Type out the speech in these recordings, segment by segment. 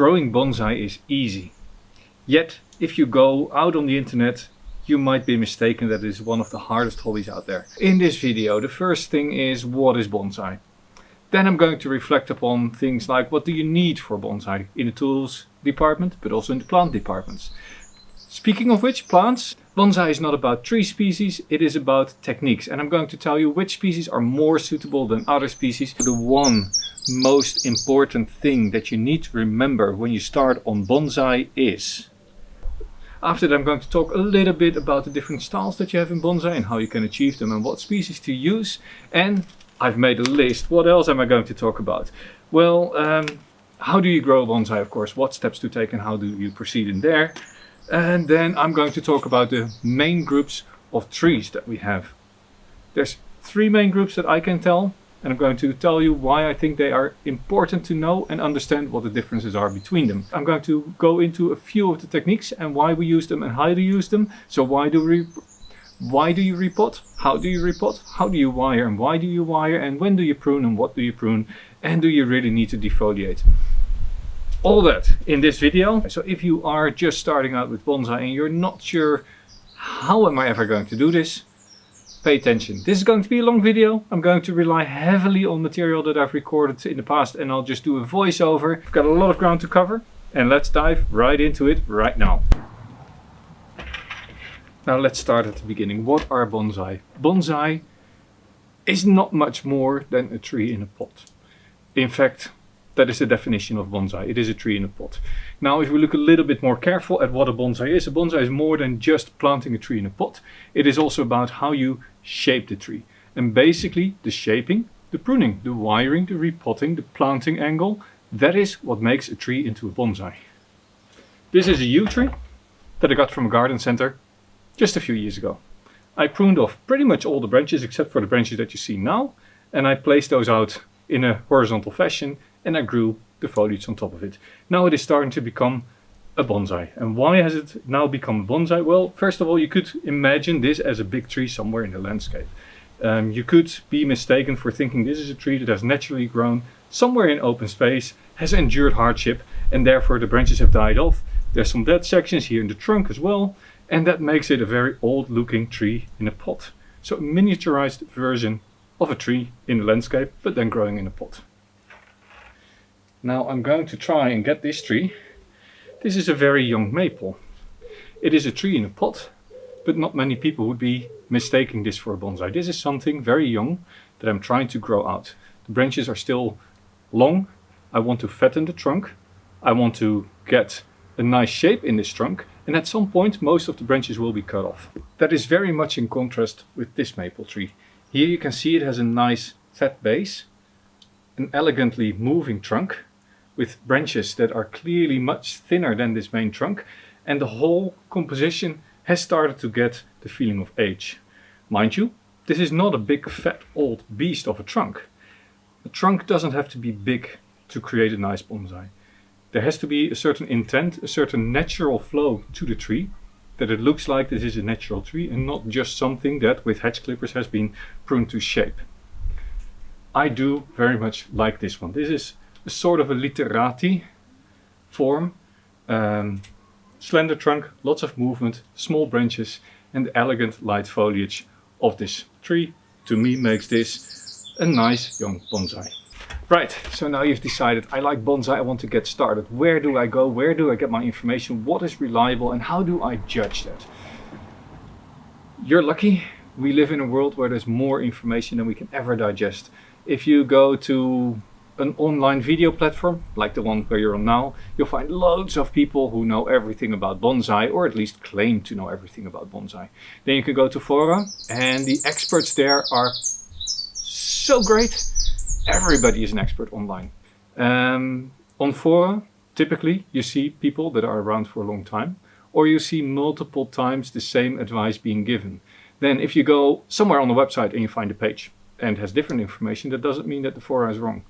Growing bonsai is easy. Yet, if you go out on the internet, you might be mistaken that it is one of the hardest hobbies out there. In this video, the first thing is, what is bonsai? Then I'm going to reflect upon things like, what do you need for bonsai in the tools department, but also in the plant departments. Speaking of which, plants, bonsai is not about tree species, it is about techniques. And I'm going to tell you which species are more suitable than other species. The one most important thing that you need to remember when you start on bonsai is... After that, I'm going to talk a little bit about the different styles that you have in bonsai and how you can achieve them and what species to use. And I've made a list. What else am I going to talk about? Well, how do you grow bonsai, of course, what steps to take and how do you proceed in there. And then I'm going to talk about the main groups of trees that we have. There's 3 main groups that I can tell. And I'm going to tell you why I think they are important to know and understand what the differences are between them. I'm going to go into a few of the techniques and why we use them and how to use them. So why do you repot? How do you repot? How do you wire and why do you wire? And when do you prune and what do you prune? And do you really need to defoliate? All that in this video. So if you are just starting out with bonsai and you're not sure how am I ever going to do this, pay attention. This is going to be a long video. I'm going to rely heavily on material that I've recorded in the past and I'll just do a voiceover. I've got a lot of ground to cover and let's dive right into it right now. Now let's start at the beginning. What are bonsai? Bonsai is not much more than a tree in a pot. In fact, that is the definition of bonsai. It is a tree in a pot. Now, if we look a little bit more careful at what a bonsai is more than just planting a tree in a pot. It is also about how you shape the tree. And basically, the shaping, the pruning, the wiring, the repotting, the planting angle, that is what makes a tree into a bonsai. This is a yew tree that I got from a garden center just a few years ago. I pruned off pretty much all the branches except for the branches that you see now. And I placed those out in a horizontal fashion and I grew the foliage on top of it. Now it is starting to become a bonsai. And why has it now become a bonsai? Well, first of all, you could imagine this as a big tree somewhere in the landscape. You could be mistaken for thinking this is a tree that has naturally grown somewhere in open space, has endured hardship, and therefore the branches have died off. There's some dead sections here in the trunk as well, and that makes it a very old looking tree in a pot. So a miniaturized version of a tree in the landscape, but then growing in a pot. Now I'm going to try and get this tree. This is a very young maple. It is a tree in a pot, but not many people would be mistaking this for a bonsai. This is something very young that I'm trying to grow out. The branches are still long. I want to fatten the trunk. I want to get a nice shape in this trunk. And at some point, most of the branches will be cut off. That is very much in contrast with this maple tree. Here you can see it has a nice fat base, an elegantly moving trunk, with branches that are clearly much thinner than this main trunk, and the whole composition has started to get the feeling of age. Mind you, this is not a big fat old beast of a trunk. A trunk doesn't have to be big to create a nice bonsai. There has to be a certain intent, a certain natural flow to the tree, that it looks like this is a natural tree and not just something that with hedge clippers has been pruned to shape. I do very much like this one. This is a sort of a literati form, slender trunk, lots of movement, small branches and the elegant light foliage of this tree to me makes this a nice young bonsai. Right, so now you've decided I like bonsai, I want to get started. Where do I go? Where do I get my information? What is reliable and how do I judge that? You're lucky. We live in a world where there's more information than we can ever digest. If you go to an online video platform, like the one where you're on now, you'll find loads of people who know everything about bonsai, or at least claim to know everything about bonsai. Then you can go to fora, and the experts there are so great. Everybody is an expert online. On fora, typically you see people that are around for a long time, or you see multiple times the same advice being given. Then if you go somewhere on the website and you find a page and has different information, that doesn't mean that the fora is wrong.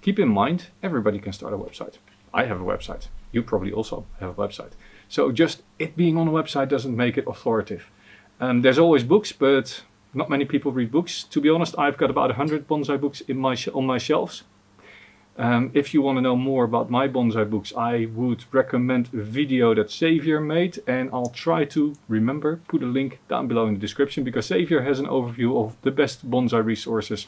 Keep in mind, everybody can start a website. I have a website. You probably also have a website. So just it being on a website doesn't make it authoritative. There's always books, but not many people read books. To be honest, I've got about 100 bonsai books in on my shelves. If you want to know more about my bonsai books, I would recommend a video that Xavier made, and I'll try to put a link down below in the description, because Xavier has an overview of the best bonsai resources.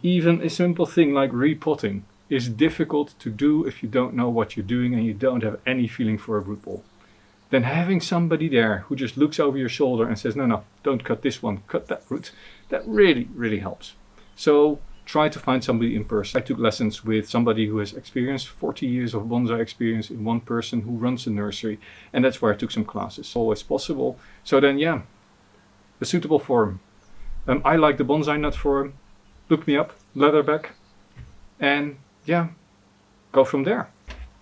Even a simple thing like repotting is difficult to do if you don't know what you're doing and you don't have any feeling for a root ball. Then having somebody there who just looks over your shoulder and says, no, don't cut this one, cut that root, that really, really helps. So try to find somebody in person. I took lessons with somebody who has experienced 40 years of bonsai experience in one person who runs a nursery, and that's where I took some classes. Always possible. So then, yeah, a suitable forum. I like the bonsai nut forum. Look me up, Leatherback, and yeah, go from there.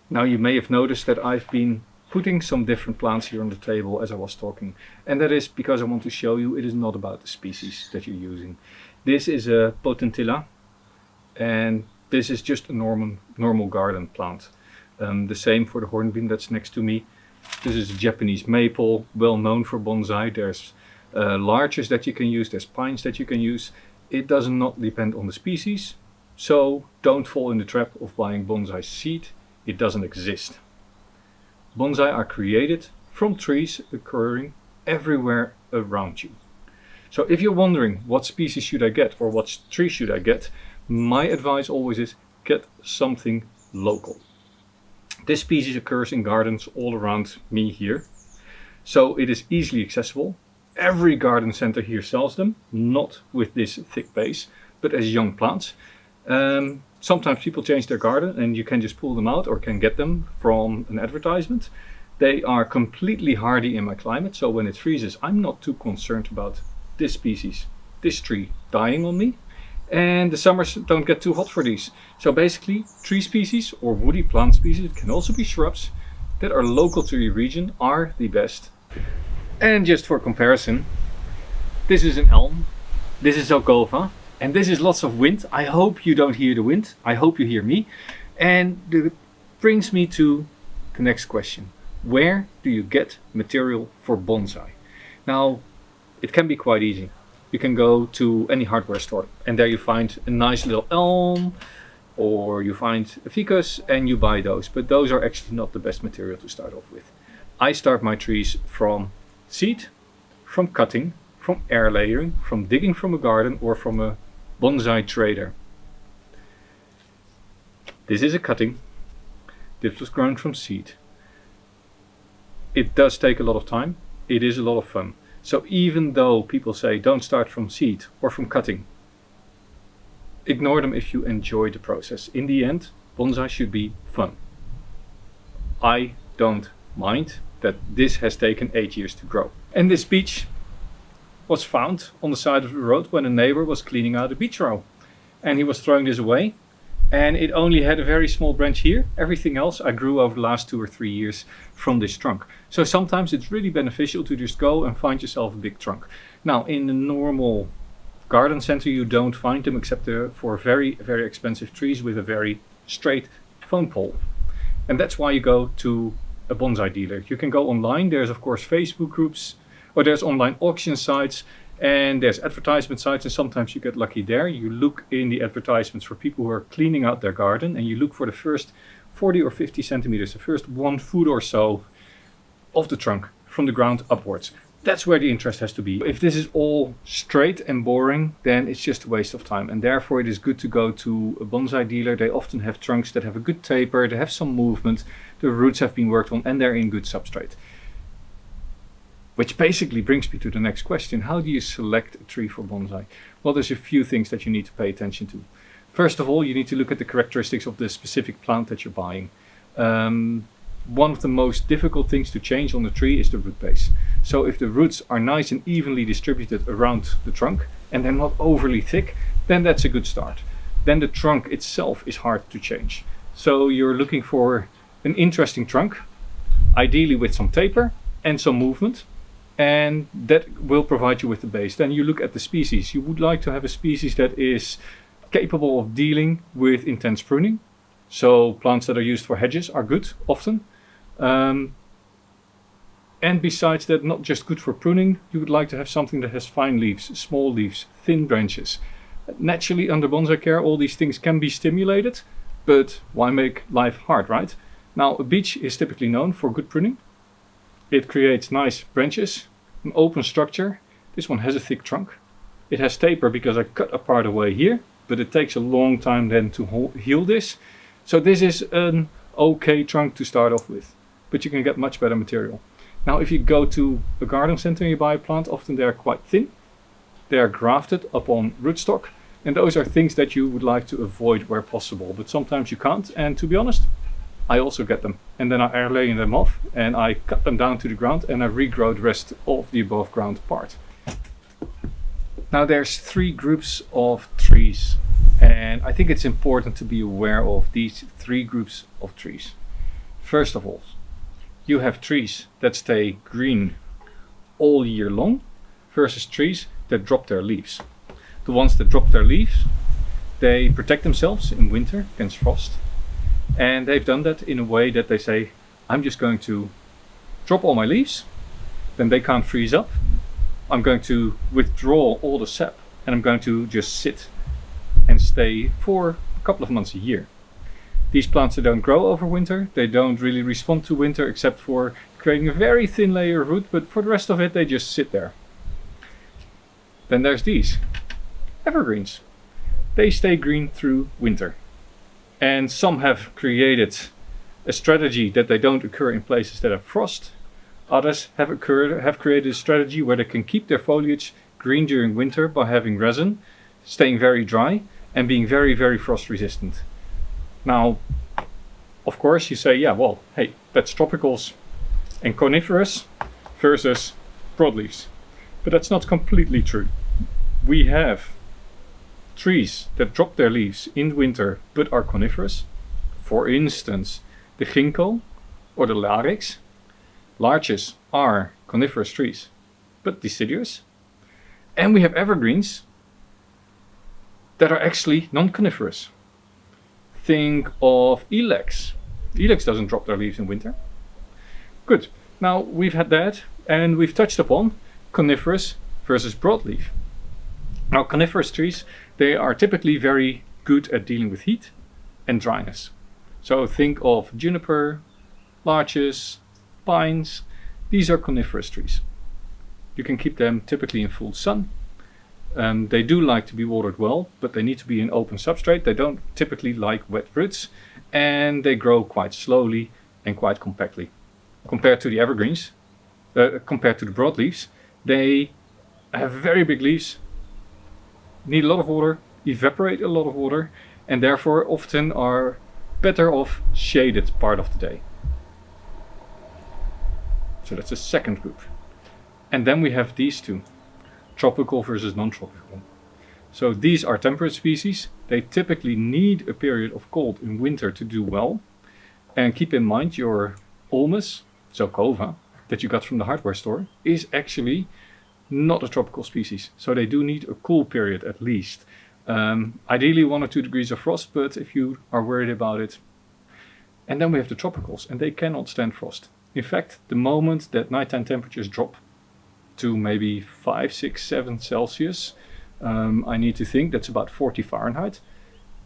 Now you may have noticed that I've been putting some different plants here on the table as I was talking, and that is because I want to show you it is not about the species that you're using. This is a potentilla, and this is just a normal garden plant. The same for the hornbeam that's next to me. This is a Japanese maple, well known for bonsai. There's larches that you can use, there's pines that you can use. It does not depend on the species, so don't fall in the trap of buying bonsai seed. It doesn't exist. Bonsai are created from trees occurring everywhere around you. So if you're wondering what species should I get or what tree should I get, my advice always is get something local. This species occurs in gardens all around me here, so it is easily accessible. Every garden center here sells them, not with this thick base, but as young plants. Sometimes people change their garden and you can just pull them out or can get them from an advertisement. They are completely hardy in my climate, so when it freezes, I'm not too concerned about this species, this tree dying on me. And the summers don't get too hot for these. So basically, tree species or woody plant species, it can also be shrubs, that are local to your region are the best. And just for comparison, this is an elm, this is Alcova, and this is lots of wind. I hope you don't hear the wind, I hope you hear me. And that brings me to the next question. Where do you get material for bonsai? Now, it can be quite easy. You can go to any hardware store and there you find a nice little elm, or you find a ficus and you buy those, but those are actually not the best material to start off with. I start my trees from seed, from cutting, from air layering, from digging from a garden or from a bonsai trader. This is a cutting. This was grown from seed. It does take a lot of time. It is a lot of fun. So even though people say don't start from seed or from cutting, ignore them if you enjoy the process. In the end, bonsai should be fun. I don't mind that this has taken 8 years to grow. And this beech was found on the side of the road when a neighbor was cleaning out a beech row. And he was throwing this away. And it only had a very small branch here. Everything else I grew over the last 2 or 3 years from this trunk. So sometimes it's really beneficial to just go and find yourself a big trunk. Now in the normal garden center you don't find them except for very, very expensive trees with a very straight phone pole. And that's why you go to a bonsai dealer. You can go online. There's of course Facebook groups, or there's online auction sites, and there's advertisement sites, and sometimes you get lucky there. You look in the advertisements for people who are cleaning out their garden, and you look for the first 40 or 50 centimeters, the first 1 foot or so of the trunk from the ground upwards. That's where the interest has to be. If this is all straight and boring, then it's just a waste of time, and therefore it is good to go to a bonsai dealer. They often have trunks that have a good taper, they have some movement, the roots have been worked on, and they're in good substrate. Which basically brings me to the next question. How do you select a tree for bonsai? Well, there's a few things that you need to pay attention to. First of all, you need to look at the characteristics of the specific plant that you're buying. One of the most difficult things to change on the tree is the root base. So if the roots are nice and evenly distributed around the trunk and they're not overly thick, then that's a good start. Then the trunk itself is hard to change. So you're looking for an interesting trunk, ideally with some taper and some movement, and that will provide you with the base. Then you look at the species. You would like to have a species that is capable of dealing with intense pruning. So plants that are used for hedges are good often. And besides that, not just good for pruning, you would like to have something that has fine leaves, small leaves, thin branches. Naturally, under bonsai care, all these things can be stimulated, but why make life hard, right? Now, a beech is typically known for good pruning. It creates nice branches, an open structure. This one has a thick trunk. It has taper because I cut a part away here, but it takes a long time then to heal this. So this is an okay trunk to start off with, but you can get much better material. Now, if you go to a garden center and you buy a plant, often they are quite thin. They are grafted upon rootstock, and those are things that you would like to avoid where possible, but sometimes you can't. And to be honest, I also get them, and then I airlay them off and I cut them down to the ground and I regrow the rest of the above ground part. Now there's 3 groups of trees, and I think it's important to be aware of these 3 groups of trees. First of all, you have trees that stay green all year long versus trees that drop their leaves. The ones that drop their leaves, they protect themselves in winter against frost, and they've done that in a way that they say, I'm just going to drop all my leaves, then they can't freeze up. I'm going to withdraw all the sap and I'm going to just sit and stay for a couple of months a year. These plants, they don't grow over winter, they don't really respond to winter except for creating a very thin layer of root, but for the rest of it they just sit there. Then there's these evergreens. They stay green through winter. And some have created a strategy that they don't occur in places that have frost. Others have created a strategy where they can keep their foliage green during winter by having resin, staying very dry and being very, very frost resistant. Now, of course you say, yeah, well, hey, that's tropicals and coniferous versus broadleaves. But that's not completely true. We have trees that drop their leaves in winter but are coniferous. For instance, the ginkgo or the larix. Larches are coniferous trees, but deciduous. And we have evergreens that are actually non-coniferous. Think of ilex. Ilex doesn't drop their leaves in winter. Good. Now we've had that, and we've touched upon coniferous versus broadleaf. Now coniferous trees, they are typically very good at dealing with heat and dryness. So think of juniper, larches, pines. These are coniferous trees. You can keep them typically in full sun. They do like to be watered well, but they need to be in open substrate. They don't typically like wet roots, and they grow quite slowly and quite compactly. Compared to the evergreens, compared to the broadleaves, they have very big leaves, need a lot of water, evaporate a lot of water, and therefore often are better off shaded part of the day. So that's the second group. And then we have these two. Tropical versus non-tropical. So these are temperate species. They typically need a period of cold in winter to do well. And keep in mind your ulmus, Zokova, that you got from the hardware store, is actually not a tropical species. So they do need a cool period at least. Ideally 1 or 2 degrees of frost, but if you are worried about it. And then we have the tropicals, and they cannot stand frost. In fact, the moment that nighttime temperatures drop to maybe 5, 6, 7 Celsius, I need to think that's about 40 Fahrenheit.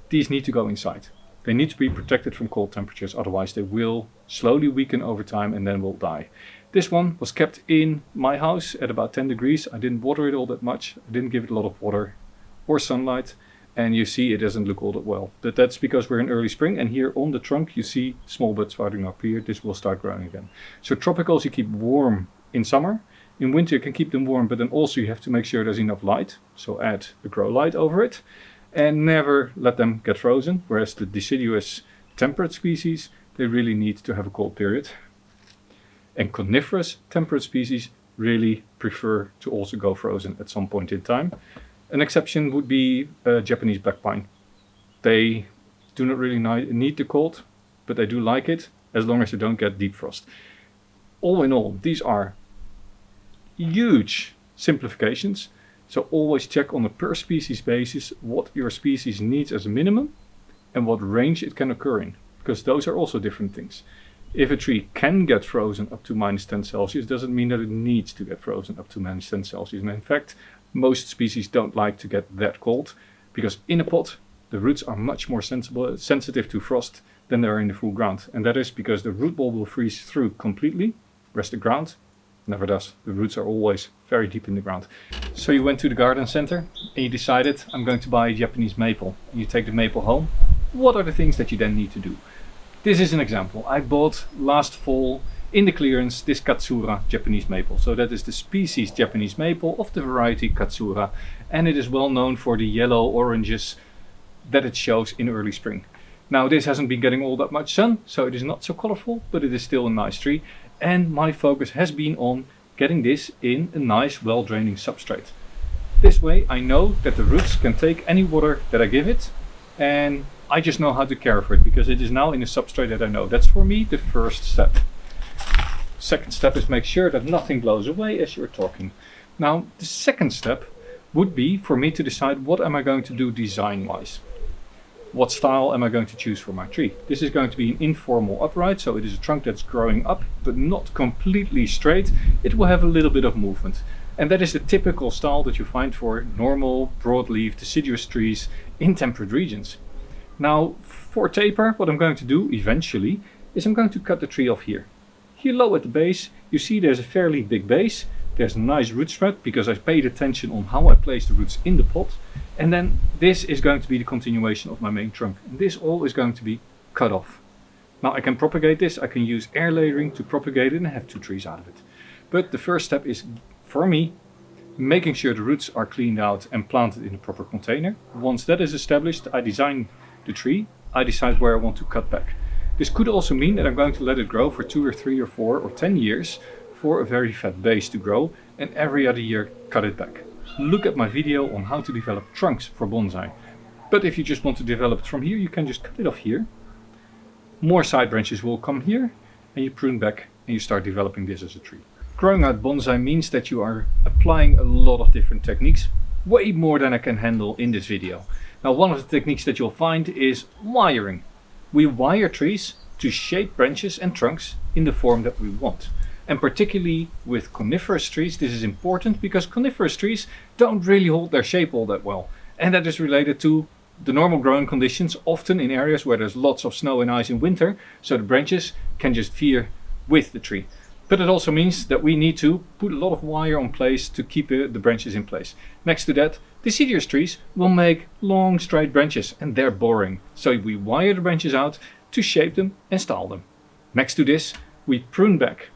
These need to go inside. They need to be protected from cold temperatures, otherwise they will slowly weaken over time and then will die. This one was kept in my house at about 10 degrees. I didn't water it all that much. I didn't give it a lot of water or sunlight. And you see it doesn't look all that well. But that's because we're in early spring, and here on the trunk you see small buds sprouting up here. This will start growing again. So tropicals you keep warm in summer. In winter you can keep them warm, but then also you have to make sure there's enough light. So add the grow light over it. And never let them get frozen. Whereas the deciduous temperate species, they really need to have a cold period. And coniferous temperate species really prefer to also go frozen at some point in time. An exception would be Japanese black pine. They do not really need the cold, but they do like it as long as you don't get deep frost. All in all, these are huge simplifications. So always check on a per species basis what your species needs as a minimum and what range it can occur in, because those are also different things. If a tree can get frozen up to minus 10 Celsius, doesn't mean that it needs to get frozen up to minus 10 Celsius. And in fact, most species don't like to get that cold, because in a pot the roots are much more sensitive to frost than they are in the full ground. And that is because the root ball will freeze through completely, whereas the ground never does. The roots are always very deep in the ground. So you went to the garden center and you decided, I'm going to buy a Japanese maple. And you take the maple home. What are the things that you then need to do? This is an example. I bought last fall in the clearance this Katsura Japanese maple. So that is the species Japanese maple of the variety Katsura. And it is well known for the yellow oranges that it shows in early spring. Now this hasn't been getting all that much sun, so it is not so colorful, but it is still a nice tree. And my focus has been on getting this in a nice, well-draining substrate. This way I know that the roots can take any water that I give it, and I just know how to care for it because it is now in a substrate that I know. That's for me the first step. Second step is make sure that nothing blows away as you're talking. Now the second step would be for me to decide what am I going to do design-wise. What style am I going to choose for my tree? This is going to be an informal upright, so it is a trunk that's growing up, but not completely straight. It will have a little bit of movement. And that is the typical style that you find for normal, broadleaf, deciduous trees in temperate regions. Now, for taper, what I'm going to do eventually is I'm going to cut the tree off here. Here low at the base, you see there's a fairly big base. There's a nice root spread because I paid attention on how I place the roots in the pot. And then this is going to be the continuation of my main trunk. And this all is going to be cut off. Now I can propagate this, I can use air layering to propagate it and have 2 trees out of it. But the first step is, for me, making sure the roots are cleaned out and planted in a proper container. Once that is established, I design the tree, I decide where I want to cut back. This could also mean that I'm going to let it grow for 2 or 3 or 4 or 10 years for a very fat base to grow, and every other year cut it back. Look at my video on how to develop trunks for bonsai. But if you just want to develop it from here, you can just cut it off here. More side branches will come here, and you prune back and you start developing this as a tree. Growing out bonsai means that you are applying a lot of different techniques, way more than I can handle in this video. Now one of the techniques that you'll find is wiring. We wire trees to shape branches and trunks in the form that we want. And particularly with coniferous trees, this is important because coniferous trees don't really hold their shape all that well. And that is related to the normal growing conditions, often in areas where there's lots of snow and ice in winter, so the branches can just veer with the tree. But it also means that we need to put a lot of wire on place to keep the branches in place. Next to that, deciduous trees will make long straight branches and they're boring. So we wire the branches out to shape them and style them. Next to this, we prune back.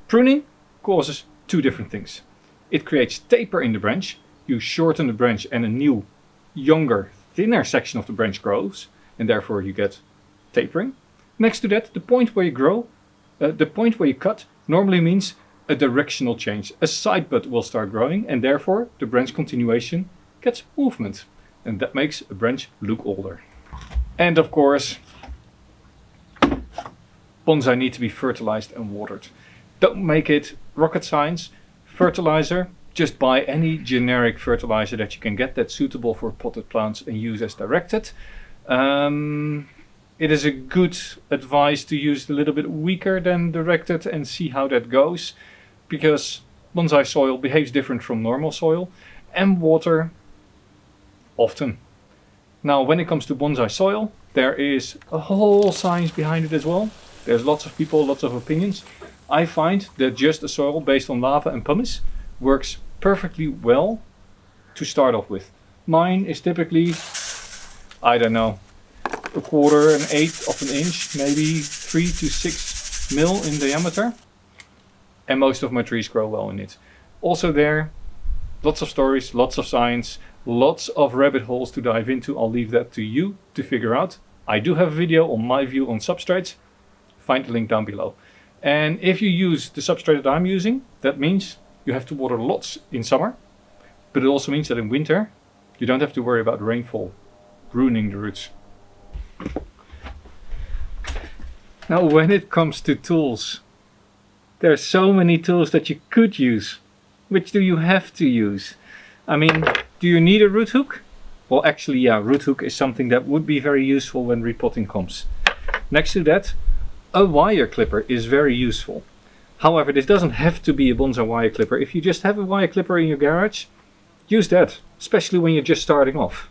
Pruning causes 2 different things. It creates taper in the branch. You shorten the branch and a new, younger, thinner section of the branch grows, and therefore you get tapering. Next to that, the point where you cut normally means a directional change. A side bud will start growing, and therefore the branch continuation gets movement, and that makes a branch look older. And of course, bonsai need to be fertilized and watered. Don't make it rocket science. Fertilizer, just buy any generic fertilizer that you can get that's suitable for potted plants and use as directed. It is a good advice to use a little bit weaker than directed and see how that goes, because bonsai soil behaves different from normal soil, and water often. Now when it comes to bonsai soil, there is a whole science behind it as well. There's lots of people, lots of opinions. I find that just a soil based on lava and pumice works perfectly well to start off with. Mine is typically, I don't know, 1/4, 1/8 of an inch, maybe 3 to 6 mil in diameter. And most of my trees grow well in it. Also there, lots of stories, lots of science, lots of rabbit holes to dive into. I'll leave that to you to figure out. I do have a video on my view on substrates. Find the link down below. And if you use the substrate that I'm using, that means you have to water lots in summer. But it also means that in winter, you don't have to worry about rainfall ruining the roots. Now when it comes to tools, there are so many tools that you could use. Which do you have to use? I mean, do you need a root hook? Well actually yeah, root hook is something that would be very useful when repotting comes. Next to that, a wire clipper is very useful. However, this doesn't have to be a bonsai wire clipper. If you just have a wire clipper in your garage, use that, especially when you're just starting off.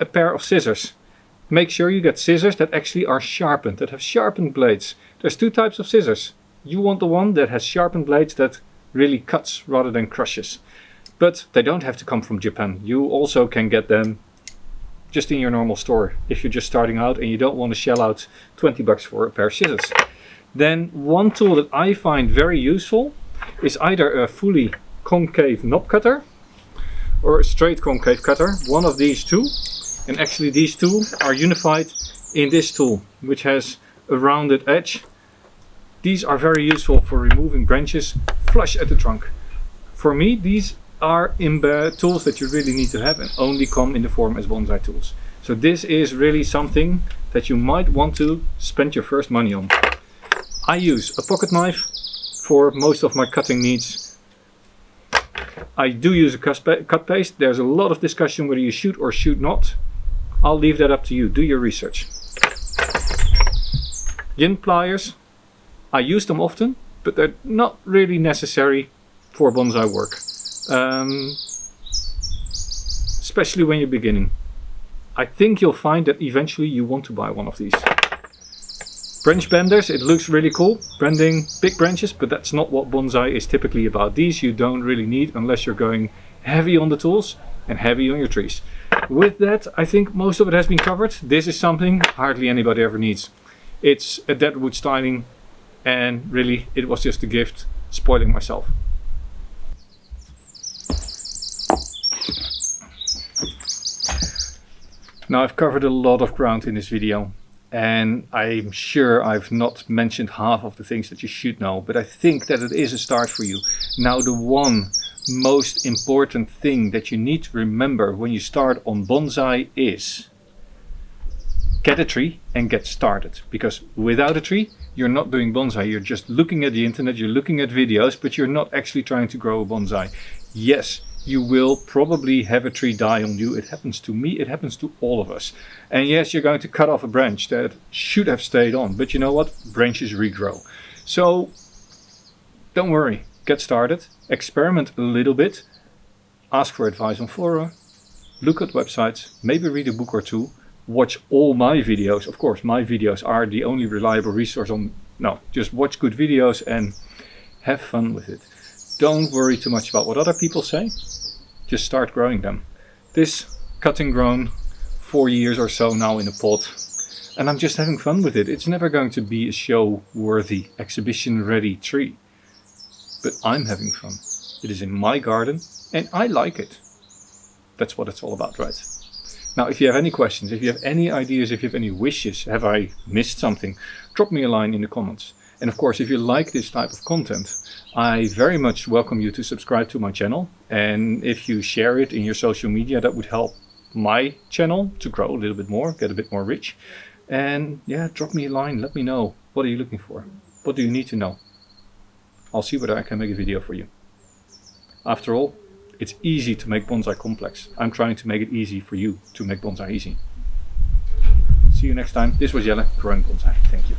a pair of scissors. Make sure you get scissors that actually are sharpened, that have sharpened blades. There's two types of scissors. You want the one that has sharpened blades that really cuts rather than crushes. But they don't have to come from Japan. You also can get them just in your normal store if you're just starting out and you don't want to shell out 20 bucks for a pair of scissors. Then one tool that I find very useful is either a fully concave knob cutter or a straight concave cutter, one of these two. And actually these two are unified in this tool, which has a rounded edge. These are very useful for removing branches flush at the trunk. For me, these are tools that you really need to have and only come in the form as bonsai tools. So this is really something that you might want to spend your first money on. I use a pocket knife for most of my cutting needs. I do use a cut paste. There's a lot of discussion whether you should or should not. I'll leave that up to you. Do your research. Yin pliers. I use them often, but they're not really necessary for bonsai work. Especially when you're beginning. I think you'll find that eventually you want to buy one of these. Branch benders, it looks really cool, bending big branches, but that's not what bonsai is typically about. These you don't really need unless you're going heavy on the tools and heavy on your trees. With that, I think most of it has been covered. This is something hardly anybody ever needs. It's a deadwood styling, and really it was just a gift, spoiling myself. Now I've covered a lot of ground in this video, and I'm sure I've not mentioned half of the things that you should know, but I think that it is a start for you. Now the one most important thing that you need to remember when you start on bonsai is get a tree and get started, because without a tree you're not doing bonsai. You're just looking at the internet, you're looking at videos, but you're not actually trying to grow a bonsai. Yes, you will probably have a tree die on you. It happens to me, it happens to all of us. And yes, you're going to cut off a branch that should have stayed on, but you know what? Branches regrow. So don't worry, get started, experiment a little bit, ask for advice on fora, look at websites, maybe read a book or two, watch all my videos. Of course, my videos are the only reliable resource on, no, just watch good videos and have fun with it. Don't worry too much about what other people say, just start growing them. This cutting grown 4 years or so now in a pot, and I'm just having fun with it. It's never going to be a show worthy, exhibition ready tree, but I'm having fun. It is in my garden and I like it. That's what it's all about, right? Now, if you have any questions, if you have any ideas, if you have any wishes, have I missed something, drop me a line in the comments. And of course, if you like this type of content, I very much welcome you to subscribe to my channel. And if you share it in your social media, that would help my channel to grow a little bit more, get a bit more rich. And yeah, drop me a line, let me know. What are you looking for? What do you need to know? I'll see whether I can make a video for you. After all, it's easy to make bonsai complex. I'm trying to make it easy for you to make bonsai easy. See you next time. This was Jelle, growing bonsai. Thank you.